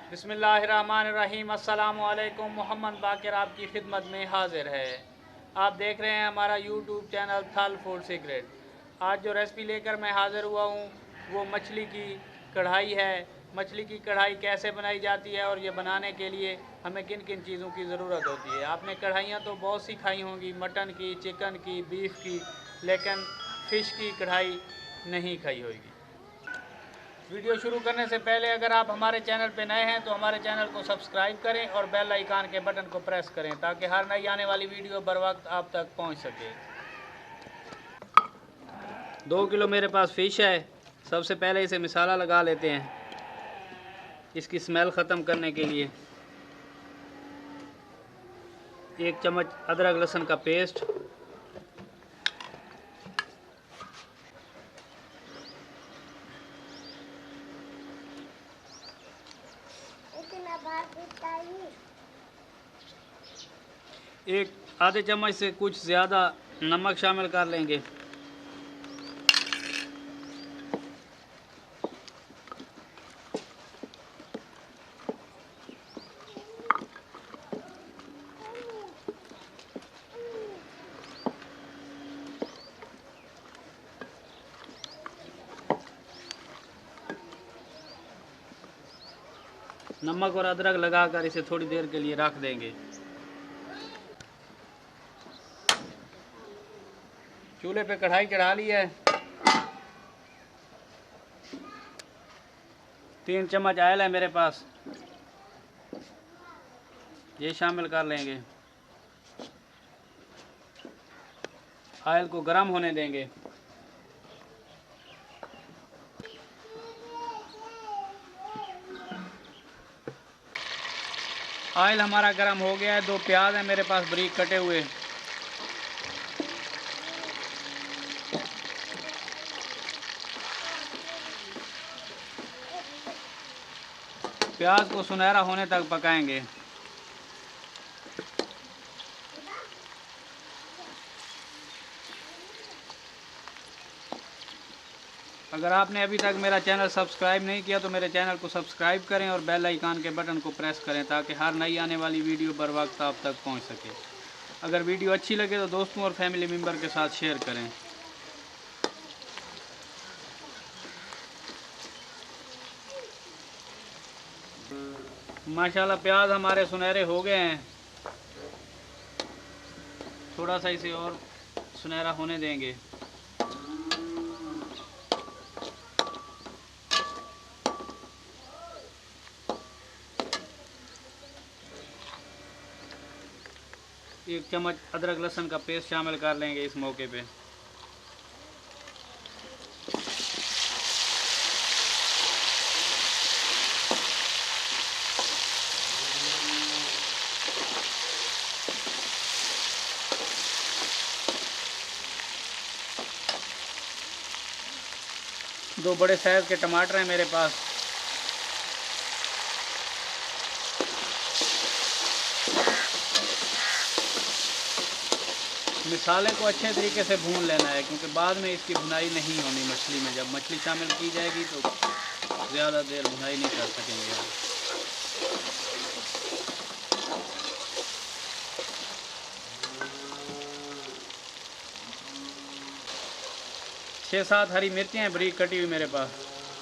बिस्मिल्लाहिर्रहमानिर्रहीम। अस्सलामु अलैकुम। मोहम्मद बाकिर आपकी खिदमत में हाजिर है। आप देख रहे हैं हमारा यूट्यूब चैनल थल फूड सीक्रेट। आज जो रेसिपी लेकर मैं हाज़िर हुआ हूँ वो मछली की कढ़ाई है। मछली की कढ़ाई कैसे बनाई जाती है और ये बनाने के लिए हमें किन किन चीज़ों की ज़रूरत होती है। आपने कढ़ाइयाँ तो बहुत सी खाई होंगी, मटन की, चिकन की, बीफ की, लेकिन फ़िश की कढ़ाई नहीं खाई होगी। वीडियो शुरू करने से पहले अगर आप हमारे चैनल पर नए हैं तो हमारे चैनल को सब्सक्राइब करें और बेल आइकन के बटन को प्रेस करें ताकि हर नई आने वाली वीडियो बर वक्त आप तक पहुंच सके। 2 किलो मेरे पास फ़िश है। सबसे पहले इसे मसाला लगा लेते हैं इसकी स्मेल ख़त्म करने के लिए। 1 चम्मच अदरक लहसुन का पेस्ट, एक आधे चम्मच से कुछ ज़्यादा नमक शामिल कर लेंगे। नमक और अदरक लगाकर इसे थोड़ी देर के लिए रख देंगे। चूल्हे पे कढ़ाई चढ़ा ली है। 3 चम्मच ऑयल है मेरे पास, ये शामिल कर लेंगे। ऑयल को गर्म होने देंगे। ऑयल हमारा गर्म हो गया है। 2 प्याज है मेरे पास बारीक कटे हुए, प्याज को सुनहरा होने तक पकाएंगे। अगर आपने अभी तक मेरा चैनल सब्सक्राइब नहीं किया तो मेरे चैनल को सब्सक्राइब करें और बेल आइकन के बटन को प्रेस करें ताकि हर नई आने वाली वीडियो बर वक्त आप तक पहुंच सके। अगर वीडियो अच्छी लगे तो दोस्तों और फैमिली मेम्बर के साथ शेयर करें। माशाल्लाह प्याज हमारे सुनहरे हो गए हैं। थोड़ा सा इसे और सुनहरा होने देंगे। एक चम्मच अदरक लहसुन का पेस्ट शामिल कर लेंगे इस मौके पे। दो बड़े साइज़ के टमाटर हैं मेरे पास, मसाले को अच्छे तरीके से भून लेना है क्योंकि बाद में इसकी भुनाई नहीं होनी मछली में। जब मछली शामिल की जाएगी तो ज़्यादा देर भुनाई नहीं कर सकेंगे। 6-7 हरी मिर्चें हैं बारीक कटी हुई मेरे पास,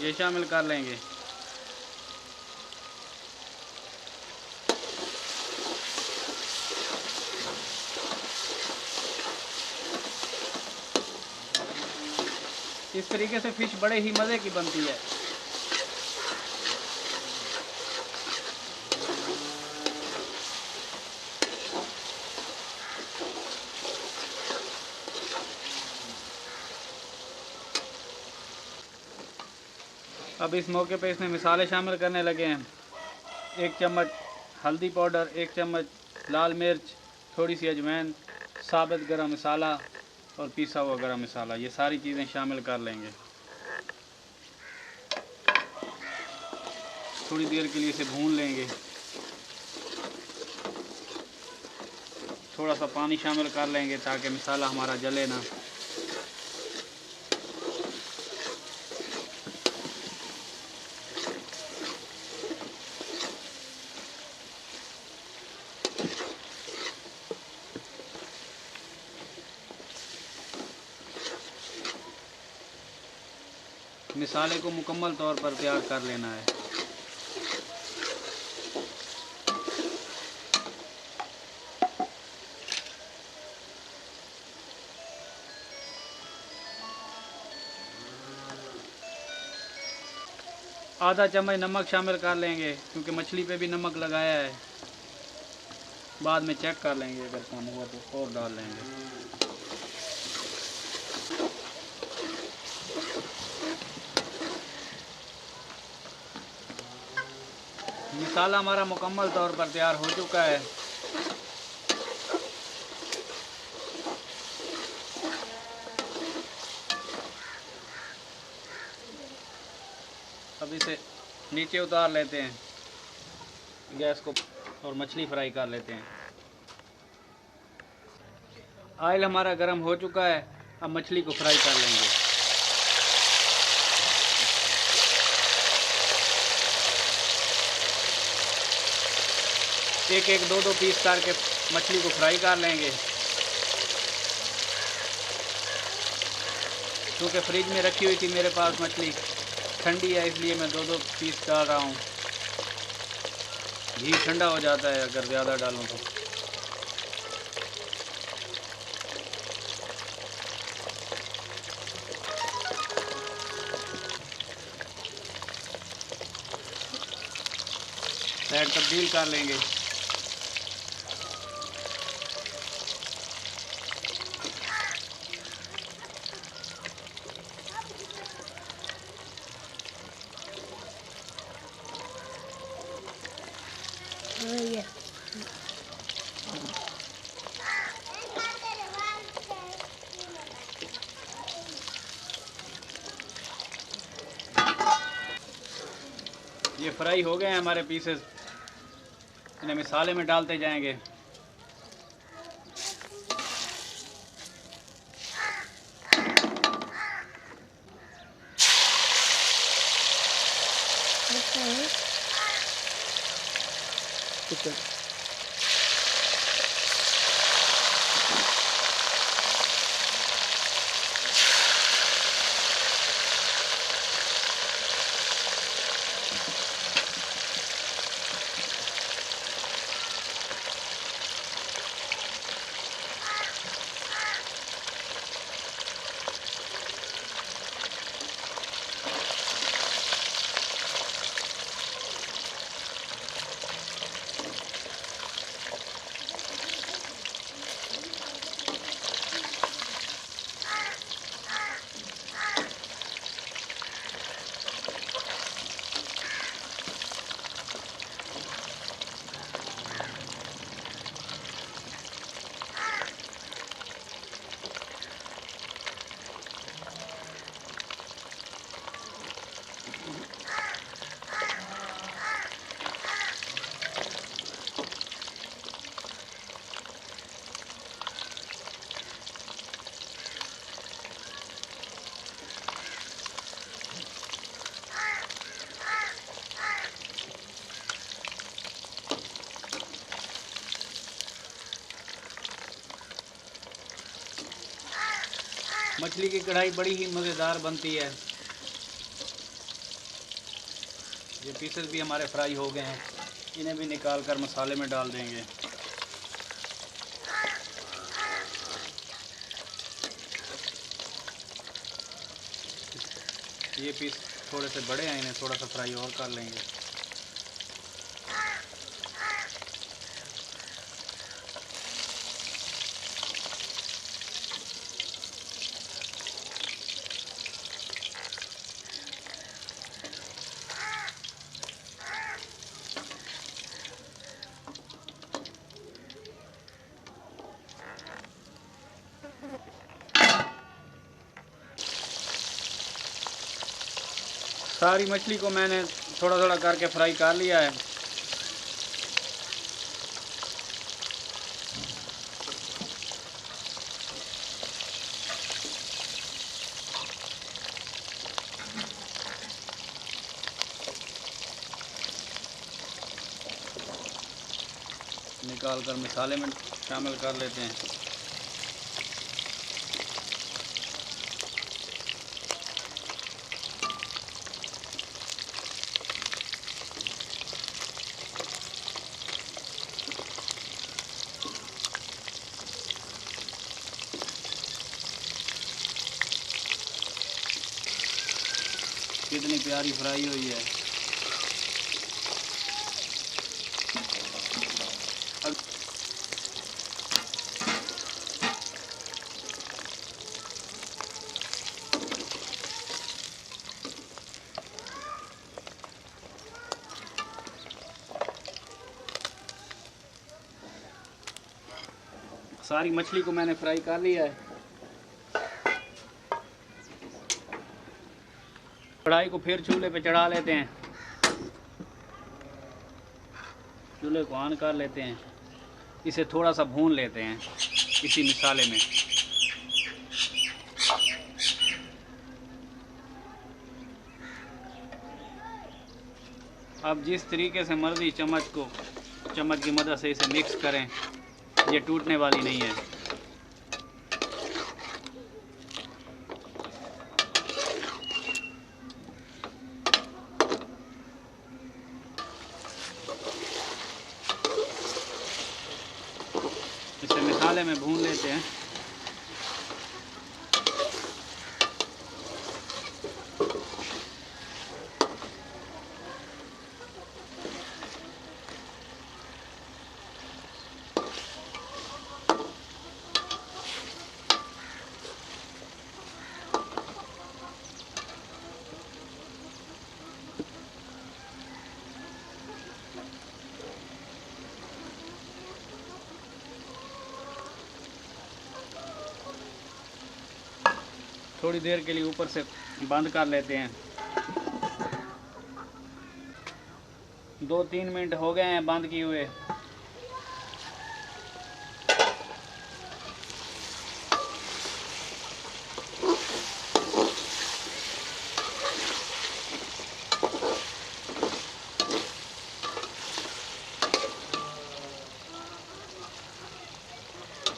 ये शामिल कर लेंगे। इस तरीके से फ़िश बड़े ही मज़े की बनती है। अब इस मौके पे इसमें मसाले शामिल करने लगे हैं। 1 चम्मच हल्दी पाउडर, 1 चम्मच लाल मिर्च, थोड़ी सी अजवाइन, साबुत गरम मसाला और पिसा हुआ गरम मसाला, ये सारी चीज़ें शामिल कर लेंगे। थोड़ी देर के लिए इसे भून लेंगे। थोड़ा सा पानी शामिल कर लेंगे ताकि मसाला हमारा जले ना। मसाले को मुकम्मल तौर पर तैयार कर लेना है। आधा चम्मच नमक शामिल कर लेंगे क्योंकि मछली पे भी नमक लगाया है। बाद में चेक कर लेंगे, अगर कम हुआ तो और डाल लेंगे। मसाला हमारा मुकम्मल तौर पर तैयार हो चुका है। अब इसे नीचे उतार लेते हैं गैस को और मछली फ्राई कर लेते हैं। ऑयल हमारा गर्म हो चुका है, अब मछली को फ्राई कर लेंगे। एक एक दो पीस करके मछली को फ्राई कर लेंगे। क्योंकि फ्रिज में रखी हुई थी मेरे पास मछली, ठंडी है इसलिए मैं दो पीस डाल रहा हूँ। घी ठंडा हो जाता है अगर ज़्यादा डालूँ तो। साइड तब्दील कर लेंगे। ये फ्राई हो गए हैं हमारे पीसेस, इन्हें मसाले में डालते जाएंगे। मछली की कढ़ाई बड़ी ही मज़ेदार बनती है। ये पीसेस भी हमारे फ्राई हो गए हैं, इन्हें भी निकाल कर मसाले में डाल देंगे। ये पीस थोड़े से बड़े हैं, इन्हें थोड़ा सा फ्राई और कर लेंगे। सारी मछली को मैंने थोड़ा थोड़ा करके फ्राई कर लिया है। निकाल कर मसाले में शामिल कर लेते हैं। कितनी प्यारी फ्राई हुई है। सारी मछली को मैंने फ्राई कर लिया है। कढ़ाई को फिर चूल्हे पे चढ़ा लेते हैं। चूल्हे को ऑन कर लेते हैं। इसे थोड़ा सा भून लेते हैं इसी मसाले में। अब जिस तरीके से मर्जी चम्मच की मदद से इसे मिक्स करें, ये टूटने वाली नहीं है। इसे मसाले में भून लेते हैं। थोड़ी देर के लिए ऊपर से बंद कर लेते हैं। 2-3 मिनट हो गए हैं बंद किए हुए।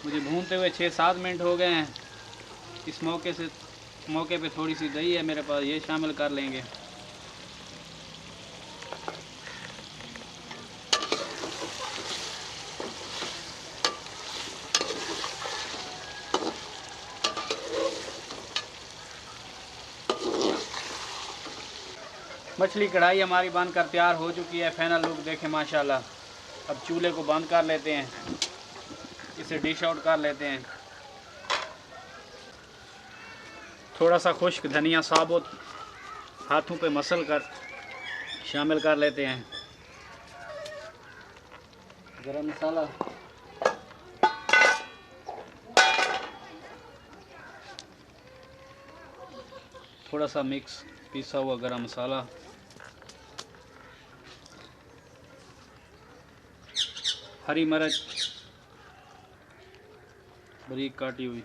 मुझे भूनते हुए 6-7 मिनट हो गए हैं। इस मौके पे थोड़ी सी दही है मेरे पास, ये शामिल कर लेंगे। मछली कढ़ाई हमारी बनकर तैयार हो चुकी है। फाइनल लुक देखें माशाल्लाह। अब चूल्हे को बंद कर लेते हैं, इसे डिश आउट कर लेते हैं। थोड़ा सा खुश्क धनिया साबुत हाथों पे मसल कर शामिल कर लेते हैं। गरम मसाला, थोड़ा सा मिक्स पिसा हुआ गरम मसाला, हरी मिर्च बारीक काटी हुई,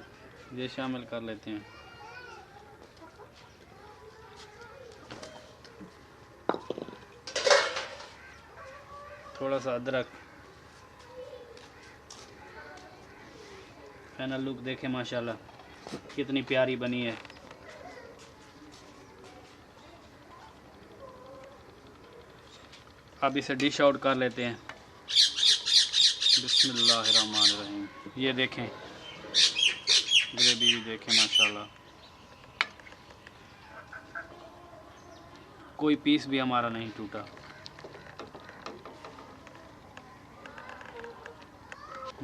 ये शामिल कर लेते हैं। थोड़ा सा अदरक। फाइनल लुक देखें माशाल्लाह कितनी प्यारी बनी है। अब इसे डिश आउट कर लेते हैं। बिस्मिल्लाहिर्रहमानिर्रहीम। ये देखें ग्रेवी भी देखें माशाल्लाह, कोई पीस भी हमारा नहीं टूटा।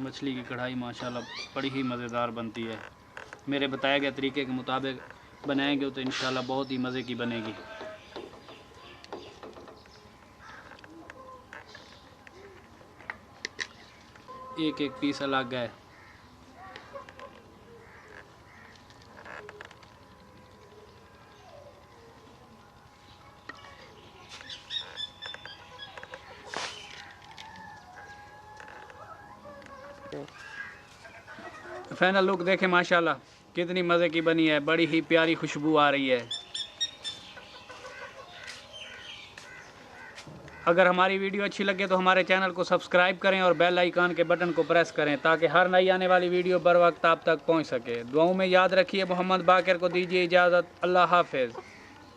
मछली की कढ़ाई माशाल्लाह बड़ी ही मज़ेदार बनती है। मेरे बताए गए तरीके के मुताबिक बनाएंगे तो इंशाल्लाह बहुत ही मज़े की बनेगी। एक एक पीस अलग है। फाइनल लुक देखें माशाल्लाह कितनी मज़े की बनी है। बड़ी ही प्यारी खुशबू आ रही है। अगर हमारी वीडियो अच्छी लगे तो हमारे चैनल को सब्सक्राइब करें और बेल आइकन के बटन को प्रेस करें ताकि हर नई आने वाली वीडियो बर वक्त आप तक पहुंच सके। दुआओं में याद रखिए। मोहम्मद बाकिर को दीजिए इजाज़त। अल्लाह हाफिज़।